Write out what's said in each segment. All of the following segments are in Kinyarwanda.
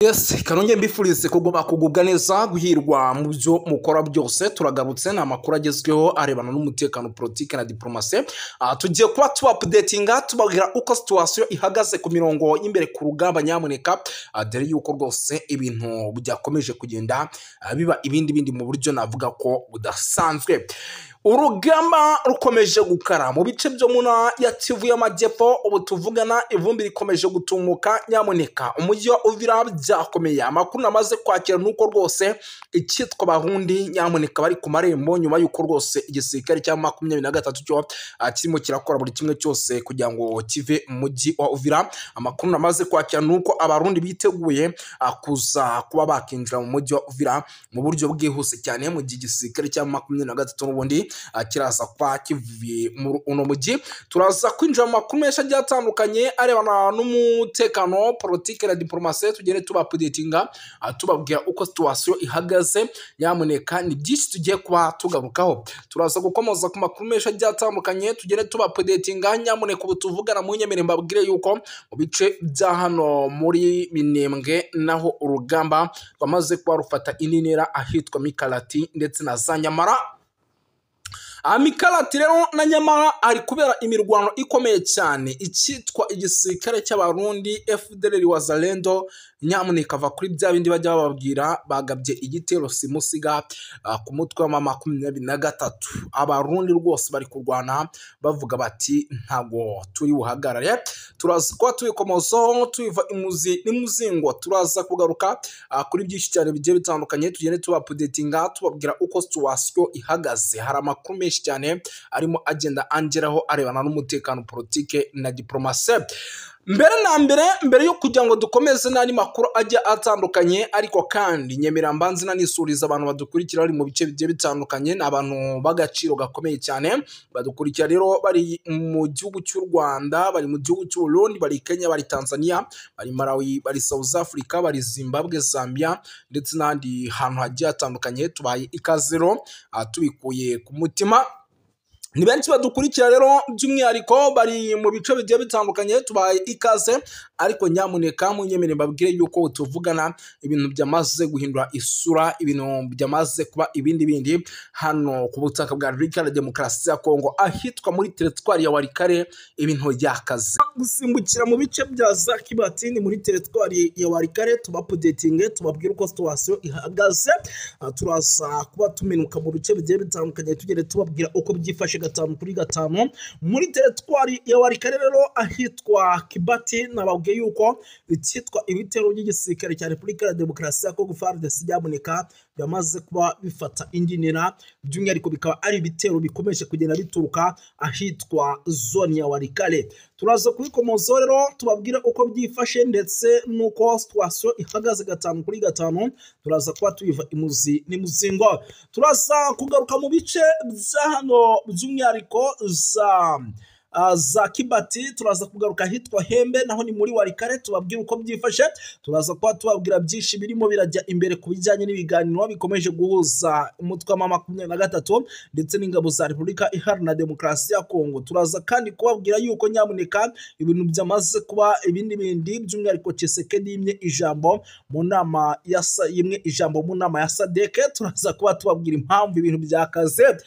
Yes, kanonye mbifurize kugubwa neza guhirwa mu byo mukora byose. Turagarutse na makuru agezweho arebana n'umutekano, politike na diplomasi. Tugiye kuba updatinga tubabwira uko situation ihagaze ku mirongo y'imbere ku rugamba nyamuneka, dore yuko rwose ibintu byakomeje kugenda biba ibindi mu buryo navuga ko budasanzwe. Urugamba rukomeje gukara mu bice byo muna ya Kivu y'Amajyepfo. Ubu tuvugana ivumbi rikomeje gutumuka nyamuneka, umujyi wa Uvira byakomeye. Amakuru namaze kwakira nuko rwose icyitwa Barundi nyamuneka bari ku marembo nyuma yuko rwose igisirikare cya 23 cyo kirimo kirakora buri kimwe cyose kugira ngo kive mu mujyi wa Uvira. Amakuru namaze kwakira nuko Abarundi biteguye kuza kuba bakinjira mu mujyi wa Uvira mu buryo bwihuse cyane, mu gihe igisirikare cya 23 n'ubundi kiraza kwa kivuye mu uno mujyi. Turaza kwinjira mu makuru menshi agiye atandukanye arebana n'umutekano, politike na diplomasi. Tugere tuba updatinga tubabwira uko situation ihagaze nyamuneka. Ni byinshi tugiye kuba tugarukaho. Turaza gukomoza ku makuru menshi agiye atandukanye, tugere tuba updatinga nyamuneka. Ubu tuvugana mu nyemere mbabwire yuko mu bice bya hano muri Minembwe naho urugamba rwamaze kuba rufata ininera ahitwa Mikalati ndetse na za Nyamara. Mikalati rero na Nyamara ari kubera imirwano ikomeye cyane. Icyitwa igisirikare cy'Abarundi FDLR Wazalendo nyamuneka va kuri bya bindi bajya bababwira, bagabye igitero simusiga ku mutwe wa 23. Abarundi rwose bari kurwana bavuga bati ntago turi buhagarare. Turaza kwa tuyikomozo tuiva imuzi n'imuzingo. Turaza kugaruka kuri byinshi cyane bigiye bitandukanye, tugende tuba updatinga tubabwira uko situation ihagaze. Hari amakuru menshi cyane arimo agenda angeraho arebana n'umutekano, politike na diplomasi. Mbere yo kugira ngo dukomeze n'andi makuru ajya atandukanye, ariko kandi nyemera mbanze nanisuriza abantu badukurikira bari mu bice bigiye bitandukanye. N'abantu bagaciro gakomeye cyane badukurikira rero bari mu gihugu cy'u Rwanda, bari mu gihugu cy'u Burundi, bari Kenya, bari Tanzania, bari Malawi, bari South Africa, bari Zimbabwe, Zambia ndetse n'andi hantu hagiye atandukanye. Tubaye ikazero tubikuye ku mutima. Ni benshi badukurikira rero by'umwihariko bari mu bice bigiye bitandukanye, tubaye ikaze. Ariko nyamuneka mu nyemere mbabwire yuko tuvugana ibintu byamaze guhindura isura, ibintu byamaze kuba ibindi hano ku butaka bwa Republika ya Demokarasi ya Kongo ahitwa muri territoire ya Walikale. Ibintu byakaze gusimbukira mu bice bya za Kibati ni muri territoire ya Walikale. Tuba updating tubabwira uko situation ihagaze. Turaza kuba tumenuka mu bice bigiye bitandukanye, tugere tubabwira uko byifashe 5 muri territoire ya Walikale rero ahitwa Kibati. Nababwiye yuko icyitwa ibitero by'igisirikare cya Republika ya Demokarasi ya Kongo FARDC nyamuneka byamaze kuba bifata indinera, by'umwihariko bikaba ari ibitero bikomeje kugenda bituruka ahitwa zone ya Walikale. Turaza kubikomoza rero tubabwira uko byifashe ndetse nuko situation ihagaze 5 Turaza kuba tuyiva imuzi n'imuzingo. Turaza kugaruka mu bice bya hano by'umwihariko za Kibati. Turaza kugaruka hitwa Hembe naho ni muri Walikale, tubabwira uko byifashe. Turaza kuba tubabwira byinshi birimo birajya imbere ku bijyanye n'ibiganiro bikomeje guhuza umutwe wa 23 ndetse n'ingabo za Republika Iharanira Demokarasi ya Kongo. Turaza kandi kubabwira yuko nyamuneka ibintu byamaze kuba ibindi by'umwihariko Tshisekedi yimye ijambo mu nama mu nama ya SADC. Turaza kuba tubabwira impamvu ibintu byakaze.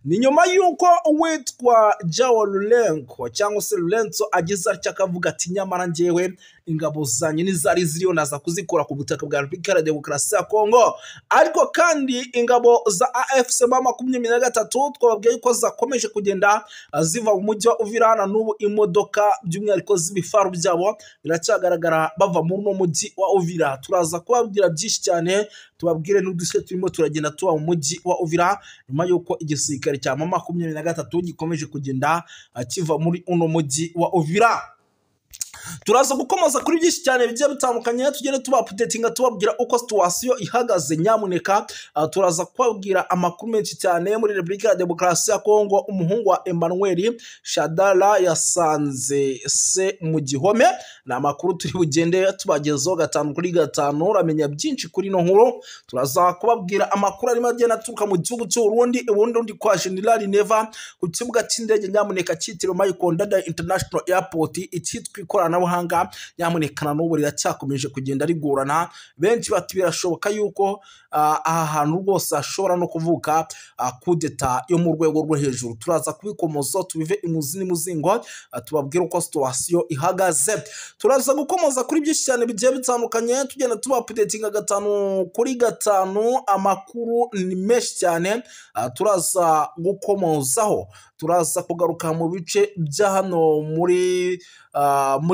Ni nyuma yuko witwa Jao cyangwa se Lorenzo agize akavuga ati nyamara njyewe ingabo zanjye nizari ziriyo naza kuzikora ku butaka bwa Republika ya Demokarasi ya Kongo. Ariko kandi ingabo za AFC 23 twababwiye ko zakomeje kugenda ziva mu mujyi wa Uvira na n'ubu imodoka by'umwihariko z'ibifaru byabo biracyagaragara bava muri no mujyi wa Uvira. Turaza kubabwira byinshi cyane, tubabwire n'uduce turimo turagenda tuba mu mujyi wa Uvira nyuma yuko igisirikare cya 23 gikomeje kugenda kiva muri uno mujyi wa Uvira. Turaza gukomoza kuri byinshi cyane bigiye bitandukanye, tugende tuba updatinga tubabwira uko situation ihagaze nyamuneka. Turaza kubabwira amakuru menshi cyane muri Republika ya Demokarasi ya Kongo. Umuhungu wa Emmanuel Shadala yasanze se mu gihome. Na makuru turi bugende tubagezaho 5 uramenya byinshi kuri no nkuru. Turaza kubabwira amakuru arimo agenda aturuka mu gihugu cy'u Burundi, ubundi kwa General Neva ku kibuga cy'indege nyamuneka cyitiriwe Michael Ndadaye International Airport. Icyitwa ikoranabuhanga nyamuneka n'ubu riracyakomeje kugenda rigorana. Benshi bati birashoboka yuko aha hantu rwose hashobora no kuvuka kudeta yo mu rwego rwo hejuru. Turaza kubikomoza tubive imuzi n'imuzingo, tubabwire uko situation ihagaze. Turaza gukomoza kuri byinshi cyane bigiye bitandukanye, tugenda tuba updating 5 kuri 5. Amakuru ni menshi cyane turaza gukomozaho. Turaza kugaruka mu bice bya hano muri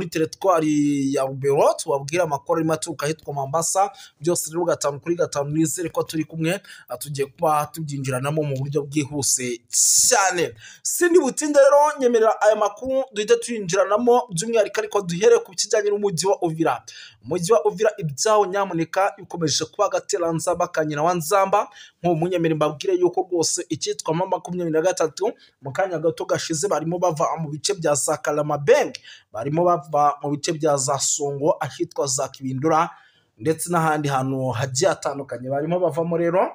teritwari ya Rubero, tubabwira amakuru arimo aturuka hitwa Mombasa. Byose rero 5 kuri 5 nizere ko turi kumwe, tugiye kuba tubyinjiranamo mu buryo bwihuse cyane. Sindi butinde rero nyemerera aya makuru duhita tuyinjiranamo by'umwihariko, ariko duhere ku kijyanye n'umujyi wa Uvira. Umujyi wa Uvira ibyawo nyamuneka bikomeje kuba gateranzamba kanyina wa nzamba. Nk'umunyemere mbabwire yuko rwose icyitwa M23 mu kanya gato gashize barimo bava mu bice bya za Kalamabeng, barimo bava mu bice bya za Songo ahitwa za Kibindura ndetse n'ahandi hantu hagiye atandukanye barimo bavamo. Rero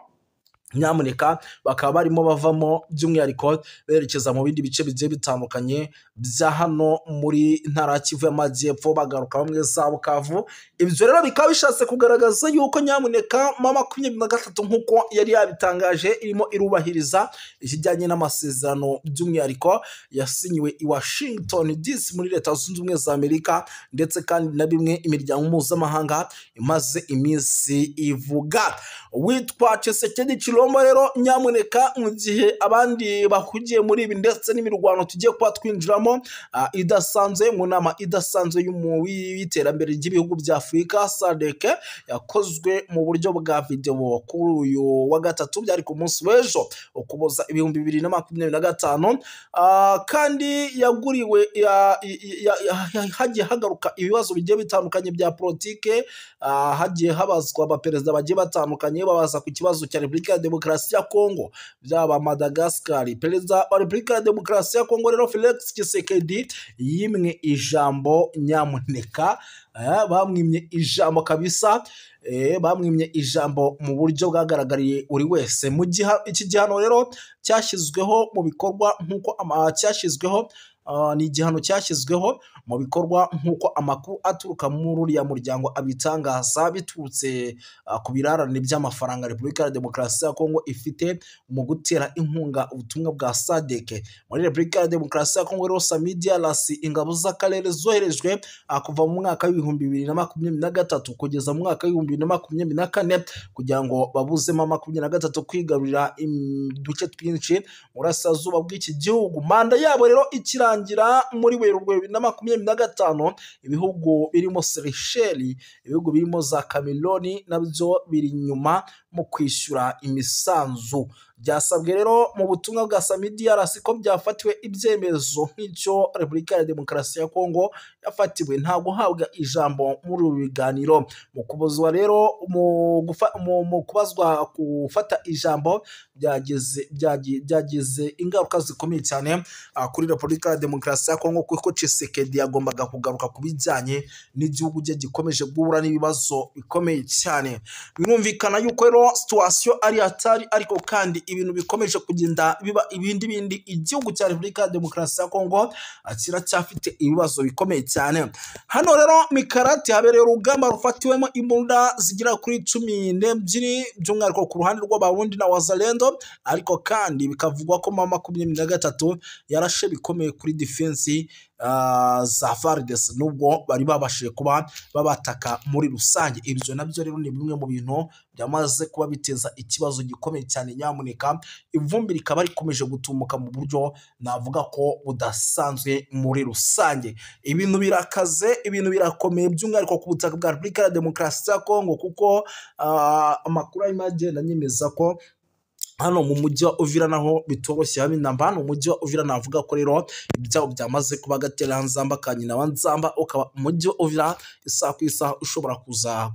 nyamuneka bakaba barimo bavamo by'umwihariko berekeza mu bindi bice bigiye bitandukanye bya hano muri ntara Kivu y'Amajyepfo, bagaruka bamwe za Bukavu. Ibyo rero bikaba bishatse kugaragaza yuko nyamuneka M23 nk'uko yari yabitangaje irimo irubahiriza ikijyanye n'amasezerano by'umwihariko yasinyiwe i Washington DC muri Leta Zunze Ubumwe za Amerika, ndetse kandi na bimwe imiryango mpuzamahanga imaze iminsi ivuga. Witwa Tshisekedi Chilombo rero nyamuneka mu gihe abandi bahugiye muri ibi ndetse n'imirwano tugiye kuba twinjiramo idasanzwe mu nama idasanzwe y'iterambere ry'ibihugu bya Afurika SADC yakozwe mu buryo bwa video kuri uyu wa gatatu, byari ku munsi w'ejo Ukuboza 2025, kandi yaguriwe hagiye hagaruka ibibazo bigiye bitandukanye bya politike. Hagiye habazwa abaperezida bagiye batandukanye babaza ku kibazo cya Repubulika ya Demokarasi ya Kongo, byaba Madagascar. Perezida wa Repubulika ya Demokarasi ya Kongo rero Felix Tshisekedi yimwe ijambo nyamuneka, bamwimye ijambo kabisa, bamwimye ijambo mu buryo bwagaragariye uri wese. Mu gihe iki gihano rero cyashyizweho mu bikorwa nk'uko ni igihano cyashyizweho mu bikorwa nk'uko amakuru aturuka muri uriya muryango abitangaza, biturutse ku birarane by'amafaranga Repubulika ya Demokarasi ya Kongo ifite mu gutera inkunga ubutumwa bwa SADC muri Repubulika ya Demokarasi ya Kongo. Rero Samidia Rasi, ingabo z'akarere zoherejwe kuva mu mwaka w'2023 kugeza mu mwaka w'2024 kugira ngo babuze M23 kwigarurira uduce twinshi mu burasirazuba bw'iki gihugu. Manda yabo rero ikirangira muri Werurwe 2025, ibihugu birimo Seychelles, ibihugu birimo za Cameroon nabyo biri nyuma mu kwishyura imisanzu. Byasabwe rero mu butumwa bwa Samidia Rasi ko byafatiwe ibyemezo nk'icyo Repubulika ya Demokarasi ya Kongo yafatiwe, nta guhabwa ijambo muri ubu biganiro. Mu kubazwa rero mu kubazwa gufata ijambo byagize ingaruka zikomeye cyane kuri Repubulika ya Demokarasi ya Kongo, kuko Tshisekedi yagombaga kugaruka ku bijyanye n'igihugu cye gikomeje guhura n'ibibazo bikomeye cyane. Birumvikana yuko rero situation ari atari, ariko kandi ibintu bikomeje kugenda biba ibindi. Igihugu cya Repubulika ya Demokarasi ya Kongo kiracyafite ibibazo bikomeye cyane. Hano rero Mikarati habereye urugamba rufatiwemo imbunda zigera kuri 12 by'umwihariko ku ruhande rw'Abarundi na Wazalendo, ariko kandi bikavugwa ko M23 yarashe bikomeye kuri defense za FARDC, nubwo bari babashije kuba babataka muri rusange. Ibyo nabyo rero ni bimwe mu bintu byamaze kuba biteza ikibazo gikomeye cyane. Nyamuneka ivumbi rikaba rikomeje gutumuka mu buryo navuga ko budasanzwe muri rusange. Ibintu birakaze, ibintu birakomeye by'umwihariko ku butaka bwa Repubulika ya Demokarasi ya Kongo, kuko amakuru arimo agenda nyemeza ko hano mu mujyi wa Uvira naho bitoroshye habe namba. Hano mu mujyi wa Uvira navuga ko rero ibyaho byamaze kuba gateranzamba kanyina wa nzamba, ukaba umujyi wa Uvira isaha ku isaha ushobora kuza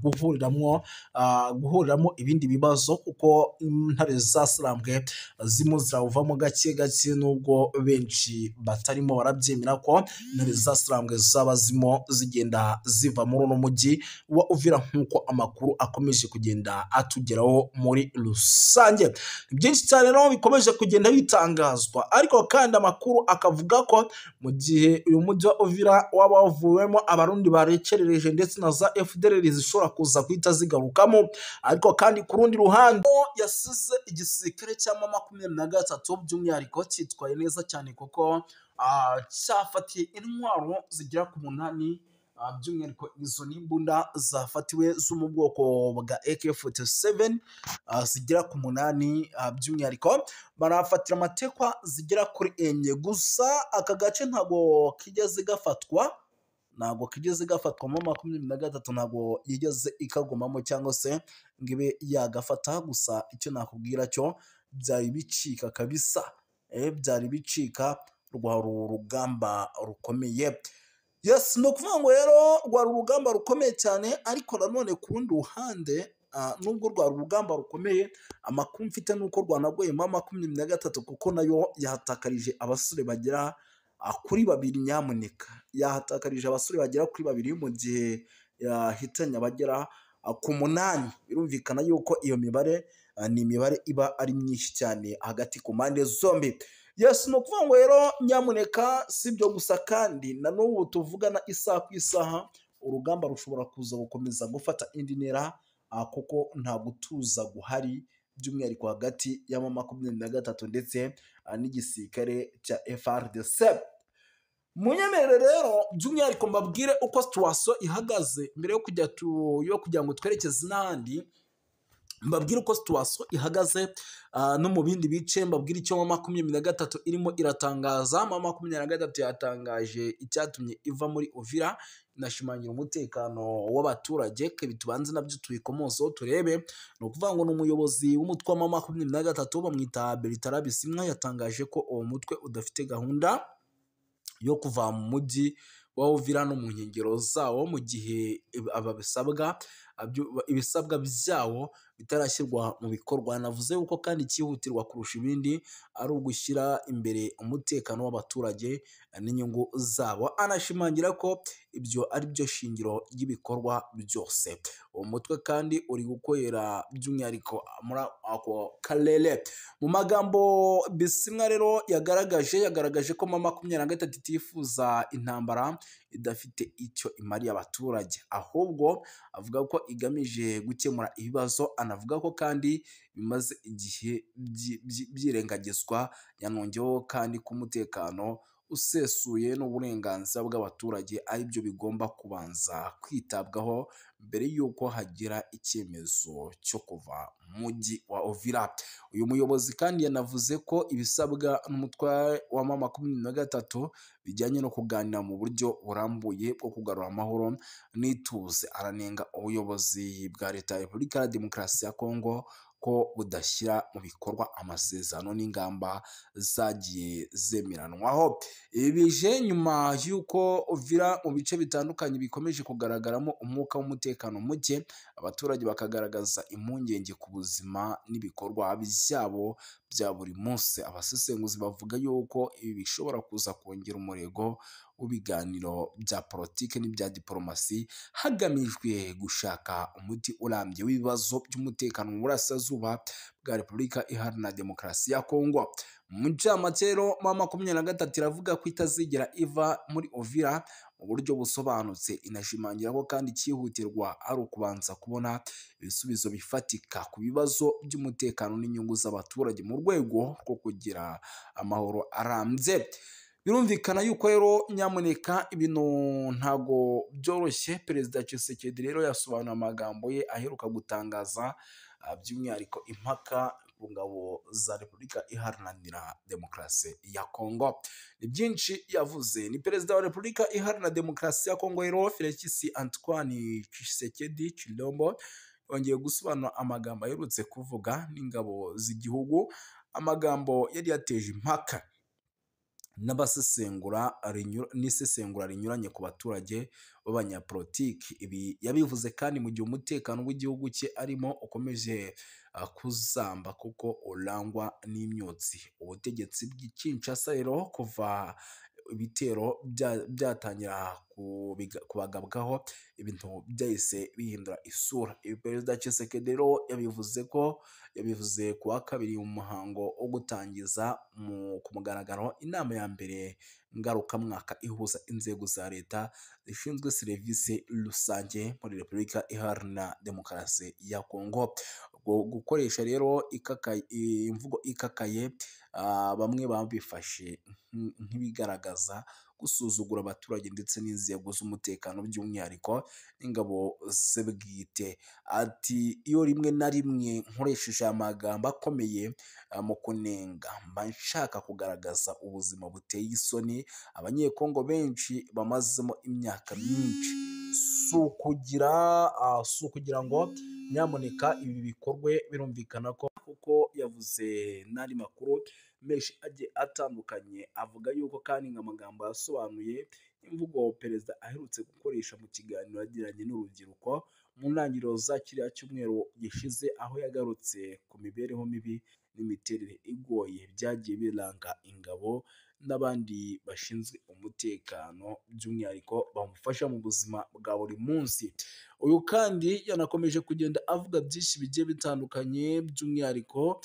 guhuriramo ibindi bibazo, kuko intare zasarambwe zimo ziravamo gake gake, nubwo benshi batarimo barabyemera ko intare zasarambwe zaba zimo zigenda ziva muri uno mujyi wa Uvira nk'uko amakuru akomeje kugenda atugeraho muri rusange. byinshi cyane rero bikomeje kugenda bitangazwa, ariko kandi amakuru akavuga ko mu gihe uyu mujyi wa Uvira waba wavuwemo abarundi barekerereje ndetse na za FDLR zishobora kuza guhita zigarukamo, ariko kandi ku rundi ruhande yasize igisirikare cya M23 by'umwihariko cyitwaye neza cyane kuko cyafatiye intwaro zigera ku 8, by'umwihariko izo n'imbunda zafatiwe zo mu bwoko bwa AK47 zigera ku 8, by'umwihariko barafatira amatekwa zigera kuri 4 gusa. Aka gace ntago kigeze gafatwa, mu 23 ntago yigeze ikagumamo cyangwa se ngibe yagafata, gusa icyo nakubwira cyo byari bicika kabisa, byari bicika rwari urugamba rukomeye. Yes, no kuvuga ngo rero rwari urugamba rukomeye cyane, ariko nanone ku rundi ruhande nubwo rwari urugamba rukomeye, amakuru mfite nuko rwanagoye M23 kuko nayo yahatakarije abasore bagera kuri 2 nyamuneka, yahatakarije abasore bagera kuri 2 mu gihe yahitanye abagera ku 8. Birumvikana yuko iyo mibare ni imibare iba ari myinshi cyane hagati ku mpande zombi. Yes, no kuvuga ngo rero nyamuneka sibyo gusa kandi na n'ubu tuvugana isaha ku isaha urugamba rushobora kuza gukomeza gufata indi ntera, kuko nta gutuza guhari by'umwihariko hagati ya M23 ndetse n'igisirikare cya FARDC. Munyemerere rero by'umwihariko mbabwire uko situation ihagaze mbere yo kugira ngo twerekeze n'ahandi. Mbabwire uko situation ihagaze no mu bindi bice, mbabwire icyo M23 irimo iratangaza. M23 yatangaje icyatumye iva muri Uvira, inashimangira umutekano w'abaturage. Bitubanze nabyo tubikomoso turebe. No kuvuga ngo n'umuyobozi w'umutwe wa M23 bamwita Bertrand Bisimwa yatangaje ko uwo mutwe udafite gahunda yo kuva mu mujyi wa Uvira no mu nkengero zawo mu gihe ibisabwa byawo bitarashyirwa mu bikorwa. Navuze yuko kandi cyihutirwa kurusha ibindi ari ugushyira imbere umutekano w'abaturage n'inyungu zabo, anashimangira ko ibyo ari byo shingiro ry'ibikorwa byose. Uwo mutwe kandi uri gukorera by'umwihariko muri ako karere. Mu magambo Bisimwa rero yagaragaje ko M23 itifuza intambara idafite icyo imariye abaturage, ahubwo avuga ko igamije gukemura ibibazo. Anavuga ko kandi bimaze igihe byirengagizwa, yanongeyeho kandi ko umutekano usesuye n'uburenganzira bw'abaturage ari byo bigomba kubanza kwitabwaho mbere y'uko hagira icyemezo cyo kuva mu mujyi wa Uvira. Uyu muyobozi kandi yanavuze ko ibisabwa n'umutwe wa M23 bijyanye no kuganira mu buryo burambuye bwo kugarura amahoro n'ituze. Aranenga ubuyobozi bwa leta ya Repubulika ya Demokarasi ya Kongo ko budashyira mu bikorwa amasezerano n'ingamba zagiye zemeranwaho. Bije nyuma y'uko Uvira mu bice bitandukanye bikomeje kugaragaramo umwuka w'umutekano muke, abaturage bakagaragaza impungenge ku buzima n'ibikorwa byabo bya buri munsi. Abasesenguzi bavuga yuko ibi bishobora kuza kongera umurego w'ibiganiro bya politiki n'ibya diplomasi hagamijwe gushaka umuti urambye w'ibibazo by'umutekano mu burasirazuba bwa Repubulika Iharanira Demokarasi ya Kongo. Mu ncamake rero M23 iravuga ko itazigera iva muri Uvira mu buryo busobanutse. Inashimangira ko kandi cyihutirwa ari ukubanza kubona ibisubizo bifatika ku bibazo by'umutekano n'inyungu z'abaturage mu rwego rwo kugira amahoro arambye. Birumvikana yuko rero nyamuneka ibintu ntago byoroshye. Perezida Tshisekedi rero yasobanuye amagambo ye aheruka gutangaza, by'umwihariko impaka ku ngabo za Repubulika Iharanira Demokarasi ya Kongo. Ni byinshi yavuze. Ni perezida wa Repubulika Iharanira Demokarasi ya Kongo rero Felix Antoine Tshisekedi Tshilombo yongeye gusobanura amagambo aherutse kuvuga n'ingabo z'igihugu, amagambo yari yateje impaka n'isesengura rinyuranye ku baturage b'abanyapolitiki. Ibi yabivuze kandi mu gihe umutekano w'igihugu cye arimo ukomeje kuzamba kuko urangwa n'imyotsi. Ubutegetsi bw'i Kinshasa rero kuva ibitero byatangira kubagabwaho, ibintu byahise bihindura isura. Ibi Perezida Tshisekedi rero yabivuze ku wa kabiri mu muhango wo gutangiza ku mugaragaro inama ya mbere ngarukamwaka ihuza inzego za leta zishinzwe serivisi rusange muri Repubulika Iharanira Demokarasi ya Kongo. Gukoresha rero imvugo ikakaye, bamwe babifashe nk'ibigaragaza gusuzugura abaturage ndetse n'inzego z'umutekano by'umwihariko n'ingabo ze bwite. Ati iyo rimwe na rimwe nkoresheje amagambo akomeye mu kunenga, mba nshaka kugaragaza ubuzima buteye isoni abanyekongo benshi bamazemo imyaka myinshi. Si ukugira ngo nyamuneka ibi bikorwe. Birumvikana ko kuko yavuze n'andi makuru menshi agiye atandukanye, avuga yuko kandi nk'amagambo yasobanuye imvugo perezida aherutse gukoresha mu kiganiro yagiranye n'urubyiruko mu ntangiriro za kiriya cyumweru gishize, aho yagarutse ku mibereho mibi n'imiterere igoye byagiye biranga ingabo n'abandi bashinzwe umutekano by'umwihariko bamufasha mu buzima bwa buri munsi. Uyu kandi yanakomeje kugenda avuga byinshi bigiye bitandukanye by'umwihariko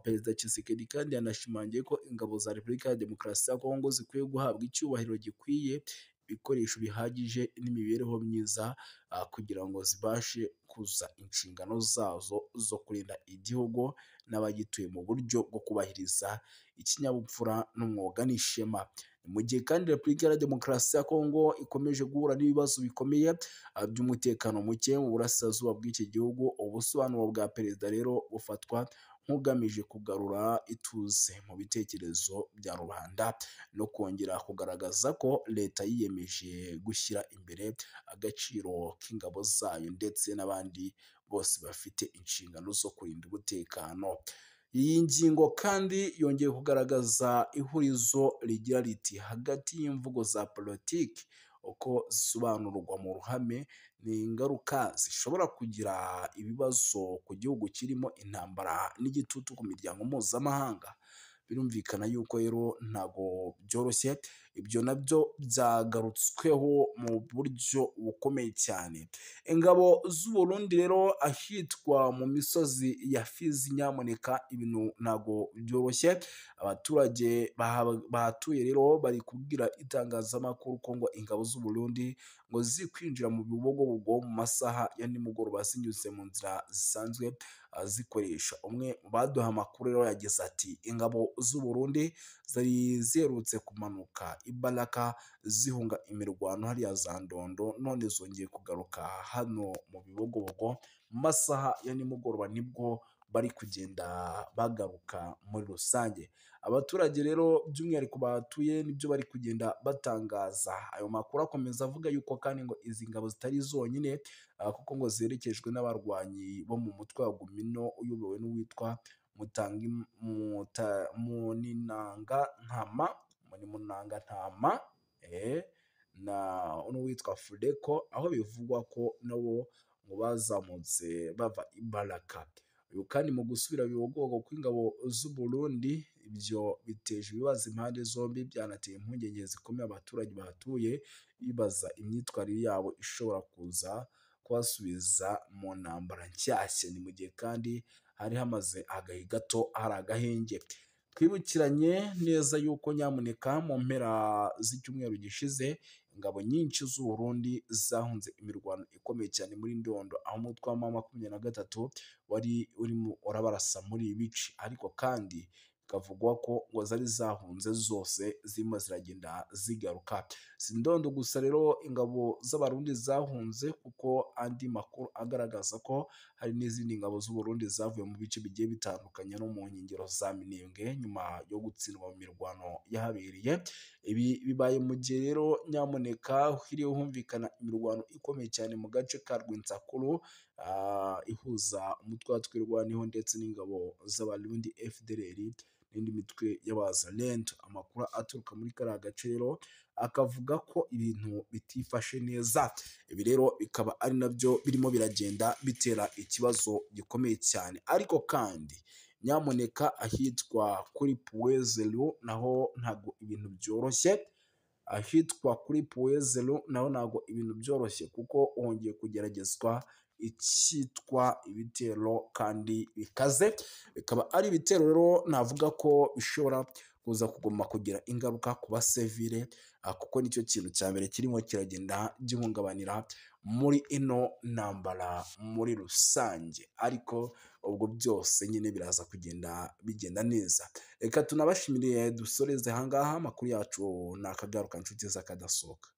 Perezida Tshisekedi kandi yanashimangiye ko ingabo za Repubulika ya Demokarasi ya Kongo zikwiye guhabwa icyubahiro gikwiye, ibikoresho bihagije n'imibereho myiza kugira ngo zibashe kuzuza inshingano zazo zo kurinda igihugu n'abagituye mu buryo bwo kubahiriza ikinyabupfura n'umwuga n'ishema. Mu gihe kandi Repubulika ya Demokarasi ya Kongo ikomeje guhura n'ibibazo bikomeye by'umutekano muke mu burasirazuba bw'iki gihugu, ubusobanuro bwa perezida rero bufatwa nk'ugamije kugarura ituze mu bitekerezo bya rubanda no kongera kugaragaza ko leta yiyemeje gushyira imbere agaciro k'ingabo zayo ndetse n'abandi bose bafite inshingano zo kurinda umutekano. Iyi ngingo kandi yongeye kugaragaza ihurizo rigira riti hagati y'imvugo za politiki uko zisobanurwa mu ruhame n'ingaruka zishobora kugira ibibazo ku gihugu kirimo intambara n'igitutu ku miryango mpuzamahanga. Birumvikana yuko rero ntabwo byoroshye, ibyo nabyo byagarutsweho mu buryo bukomeye cyane. Ingabo z'u Burundi rero ahitwa mu misozi ya Fizi, nyamuneka ibintu ntabwo byoroshye. Abaturage bahatuye rero bari kubwira itangazamakuru ko ngo ingabo z'u Burundi ngo ziri kwinjira mu bibogobogo mu masaha ya nimugoroba zinyuze mu nzira zisanzwe zikoresha. Umwe mu baduha amakuru rero yagize ati ingabo z'u Burundi zari ziherutse kumanuka Ibaraka zihunga imirwano hariya za Ndondo, none zongeye kugaruka hano mu bibogobogo mu masaha ya nimugoroba, nibwo bari kugenda bagaruka muri rusange. Abaturage rero by'umwihariko bahatuye nibyo bari kugenda batangaza. Ayo makuru akomeza avuga yuko kandi ngo izi ngabo zitari zonyine kuko ngo zerekejwe n'abarwanyi bo mu mutwe wa Gumino uyobowe n'uwitwa Muninanga Ntama n'uwitwa Fudeko, aho bivugwa ko nabo ngo bazamutse bava Ibaraka. Uyu kandi mu gusubira bibogobogo kw'ingabo z'u Burundi, ibyo biteje ibibazo impande zombi, byanateye impungenge zikomeye abaturage bahatuye bibaza imyitwarire yabo ishobora kuza kubasubiza mu ntambara nshyashya. Ni mu gihe kandi hari hamaze agahe gato hari agahenge. Twibukiranye neza yuko nyamuneka mu mpera z'icyumweru gishize ingabo nyinshi z'u Burundi zahunze imirwano ikomeye cyane muri Ndondo, aho umutwe wa M23 wari urimo urabarasa muri ibi bice, ariko kandi bikavugwa ko ngo zari zahunze zose zirimo ziragenda zigaruka. Si Ndondo gusa rero ingabo z'abarundi zahunze, kuko andi makuru agaragaza ko hari n'izindi ngabo z'u Burundi zavuye mu bice bigiye bitandukanye no mu nkengero za Minembwe nyuma yo gutsindwa mu mirwano yahabereye. Ibi bibaye mu gihe rero nyamuneka hiriwe humvikana imirwano ikomeye cyane mu gace ka Rwenzakuru ihuza umutwe wa Twirwaneho ndetse n'ingabo z'abarundi FDLR n'indi mitwe y'abazalendo. Amakuru aturuka muri kariya gace rero akavuga ko ibintu bitifashe neza. Ibi rero bikaba ari nabyo birimo biragenda bitera ikibazo gikomeye cyane, ariko kandi nyamuneka ahitwa kuri Puezero naho ntabwo ibintu byoroshye. ahitwa kuri Puezero naho ntabwo ibintu byoroshye kuko hongeye kugeragezwa icyitwa ibitero kandi bikaze, bikaba ari ibitero rero navuga ko bishobora kuza kuguma kugira ingaruka ku basivile kuko nicyo kintu cya mbere kirimo kiragenda gihungabanira muri ino ntambara muri rusange, ariko ubwo byose nyine biraza kugenda bigenda neza. Reka tunabashimire dusoreze ahangaha, amakuru yacu ni akagaruka nshuti z'akadasohoka.